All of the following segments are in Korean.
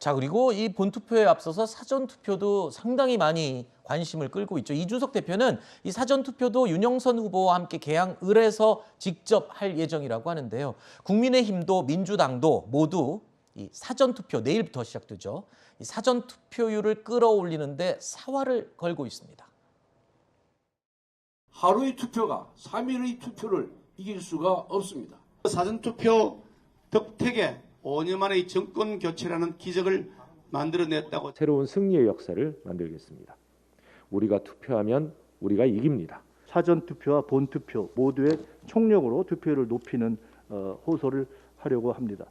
자, 그리고 이 본투표에 앞서서 사전투표도 상당히 많이 관심을 끌고 있죠. 이준석 대표는 이 사전투표도 윤영선 후보와 함께 개항을해서 직접 할 예정이라고 하는데요. 국민의힘도 민주당도 모두 이 사전투표 내일부터 시작되죠. 이 사전투표율을 끌어올리는데 사활을 걸고 있습니다. 하루의 투표가 3일의 투표를 이길 수가 없습니다. 사전투표 덕택에 5년 만의 정권 교체라는 기적을 만들어냈다고. 새로운 승리의 역사를 만들겠습니다. 우리가 투표하면 우리가 이깁니다. 사전투표와 본투표 모두의 총력으로 투표율을 높이는 호소를 하려고 합니다.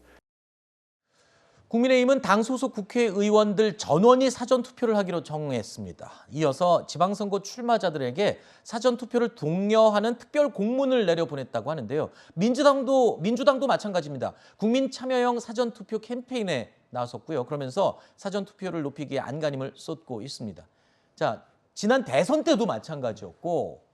국민의힘은 당 소속 국회의원들 전원이 사전투표를 하기로 정했습니다. 이어서 지방선거 출마자들에게 사전투표를 독려하는 특별 공문을 내려보냈다고 하는데요. 민주당도 마찬가지입니다. 국민참여형 사전투표 캠페인에 나섰고요. 그러면서 사전투표를 높이기에 안간힘을 쏟고 있습니다. 자, 지난 대선 때도 마찬가지였고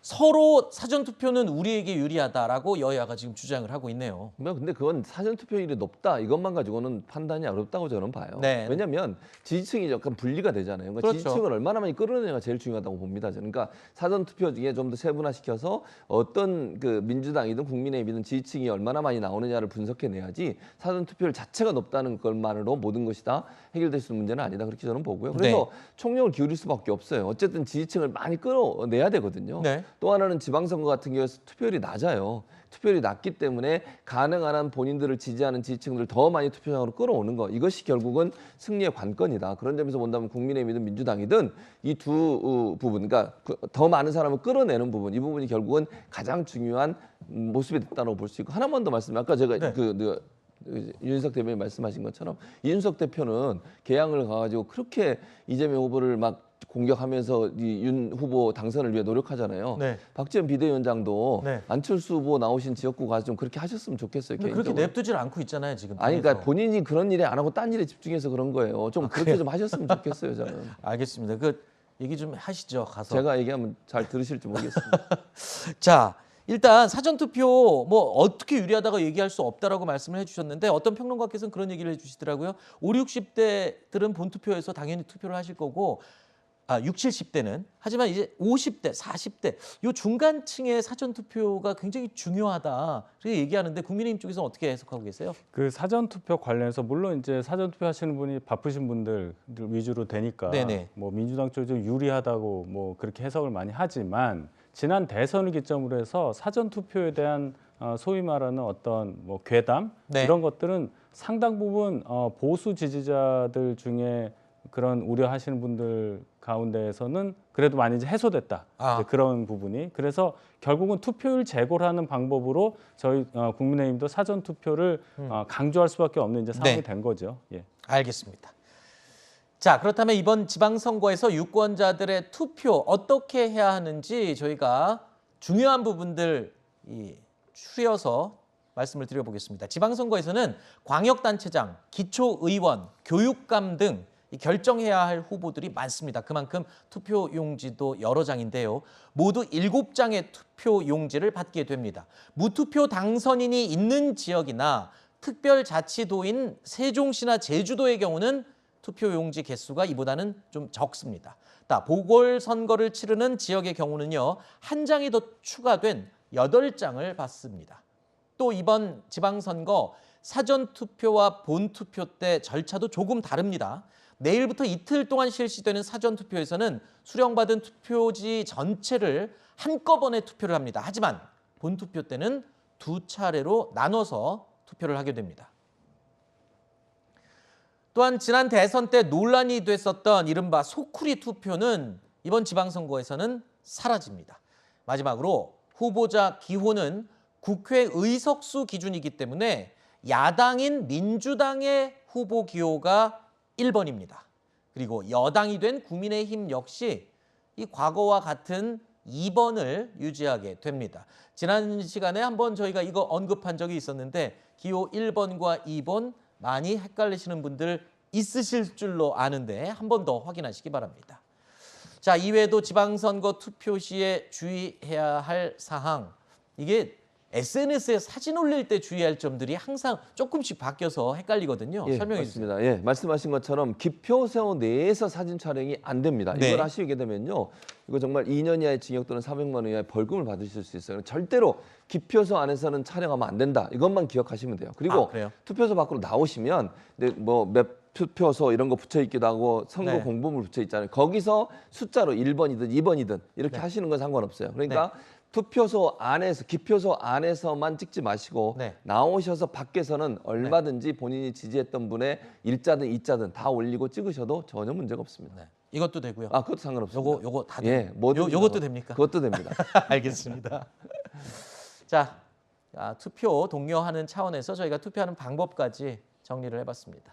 서로 사전투표는 우리에게 유리하다라고 여야가 지금 주장을 하고 있네요. 근데 그건 사전투표율이 높다 이것만 가지고는 판단이 어렵다고 저는 봐요. 네. 왜냐하면 지지층이 약간 분리가 되잖아요. 그러니까 그렇죠. 지지층을 얼마나 많이 끌어내냐가 제일 중요하다고 봅니다. 저는. 그러니까 사전투표 중에 좀 더 세분화시켜서 어떤 그 민주당이든 국민의힘이든 지지층이 얼마나 많이 나오느냐를 분석해내야지 사전투표율 자체가 높다는 것만으로 모든 것이 다 해결될 수 있는 문제는 아니다. 그렇게 저는 보고요. 그래서 네. 총력을 기울일 수밖에 없어요. 어쨌든 지지층을 많이 끌어내야 되거든요. 네. 또 하나는 지방선거 같은 경우에서 투표율이 낮아요. 투표율이 낮기 때문에 가능한 한 본인들을 지지하는 지지층들을 더 많이 투표장으로 끌어오는 거. 이것이 결국은 승리의 관건이다. 그런 점에서 본다면 국민의힘이든 민주당이든 이 두 부분, 그러니까 더 많은 사람을 끌어내는 부분, 이 부분이 결국은 가장 중요한 모습이 됐다고 볼 수 있고, 하나만 더 말씀드리면 아까 제가 네. 윤석 대표님 말씀하신 것처럼 이준석 대표는 개항을 가가지고 그렇게 이재명 후보를 막 공격하면서 이 윤 후보 당선을 위해 노력하잖아요. 네. 박지원 비대위원장도 네. 안철수 후보 나오신 지역구 가서 좀 그렇게 하셨으면 좋겠어요. 근데 개인적으로. 그렇게 냅두질 않고 있잖아요, 지금. 아니, 그러니까 당에서. 본인이 그런 일에 안 하고 딴 일에 집중해서 그런 거예요. 좀 그렇게 그래요? 좀 하셨으면 좋겠어요, 저는. 알겠습니다. 그 얘기 좀 하시죠, 가서. 제가 얘기하면 잘 들으실지 모르겠습니다. 자, 일단 사전투표 뭐 어떻게 유리하다고 얘기할 수 없다라고 말씀을 해주셨는데 어떤 평론가께서는 그런 얘기를 해주시더라고요. 5, 60대들은 본투표에서 당연히 투표를 하실 거고 6, 70대는 하지만 이제 50대, 40대 요 중간층의 사전투표가 굉장히 중요하다. 그렇게 얘기하는데 국민의힘 쪽에서는 어떻게 해석하고 계세요? 그 사전투표 관련해서 물론 이제 사전투표 하시는 분이 바쁘신 분들 위주로 되니까 네네. 뭐 민주당 쪽이 좀 유리하다고 뭐 그렇게 해석을 많이 하지만 지난 대선을 기점으로 해서 사전투표에 대한 소위 말하는 어떤 뭐 괴담 네. 이런 것들은 상당 부분 보수 지지자들 중에 그런 우려하시는 분들 가운데에서는 그래도 많이 이제 해소됐다. 이제 그런 부분이. 그래서 결국은 투표율 제고를 하는 방법으로 저희 국민의힘도 사전 투표를 강조할 수밖에 없는 이제 상황이 네. 된 거죠. 예. 알겠습니다. 자, 그렇다면 이번 지방선거에서 유권자들의 투표 어떻게 해야 하는지 저희가 중요한 부분들 추려서 말씀을 드려보겠습니다. 지방선거에서는 광역단체장, 기초의원, 교육감 등 결정해야 할 후보들이 많습니다. 그만큼 투표용지도 여러 장인데요. 모두 7장의 투표용지를 받게 됩니다. 무투표 당선인이 있는 지역이나 특별자치도인 세종시나 제주도의 경우는 투표용지 개수가 이보다는 좀 적습니다. 보궐선거를 치르는 지역의 경우는요. 한 장이 더 추가된 8장을 받습니다. 또 이번 지방선거 사전투표와 본투표 때 절차도 조금 다릅니다. 내일부터 이틀 동안 실시되는 사전투표에서는 수령받은 투표지 전체를 한꺼번에 투표를 합니다. 하지만 본투표 때는 2차례로 나눠서 투표를 하게 됩니다. 또한 지난 대선 때 논란이 됐었던 이른바 소쿠리 투표는 이번 지방선거에서는 사라집니다. 마지막으로 후보자 기호는 국회 의석수 기준이기 때문에 야당인 민주당의 후보 기호가 1번입니다. 그리고 여당이 된 국민의힘 역시 이 과거와 같은 2번을 유지하게 됩니다. 지난 시간에 한번 저희가 이거 언급한 적이 있었는데 기호 1번과 2번 많이 헷갈리시는 분들 있으실 줄로 아는데 한 번 더 확인하시기 바랍니다. 자, 이외에도 지방선거 투표 시에 주의해야 할 사항, 이게 SNS에 사진 올릴 때 주의할 점들이 항상 조금씩 바뀌어서 헷갈리거든요. 예, 설명해 주세요. 맞습니다. 예, 말씀하신 것처럼 기표소 내에서 사진 촬영이 안 됩니다. 네. 이걸 하시게 되면요, 이거 정말 2년 이하의 징역 또는 400만 원 이하의 벌금을 받으실 수 있어요. 절대로 기표소 안에서는 촬영하면 안 된다. 이것만 기억하시면 돼요. 그리고 그래요? 투표소 밖으로 나오시면 뭐몇 투표소 이런 거 붙여 있기도 하고 선거 네. 공보물 붙여 있잖아요. 거기서 숫자로 1번이든 2번이든 이렇게 네. 하시는 건 상관없어요. 그러니까 투표소 안에서 기표소 안에서만 찍지 마시고 네. 나오셔서 밖에서는 얼마든지 본인이 지지했던 분의 일자든 이자든 다 올리고 찍으셔도 전혀 문제가 없습니다. 네. 이것도 되고요. 아, 그것도 상관없습니다. 요거 다 예, 돼요. 뭐든지 요것도 상관- 됩니까? 그것도 됩니다. 알겠습니다. 자, 투표 독려하는 차원에서 저희가 투표하는 방법까지 정리를 해봤습니다.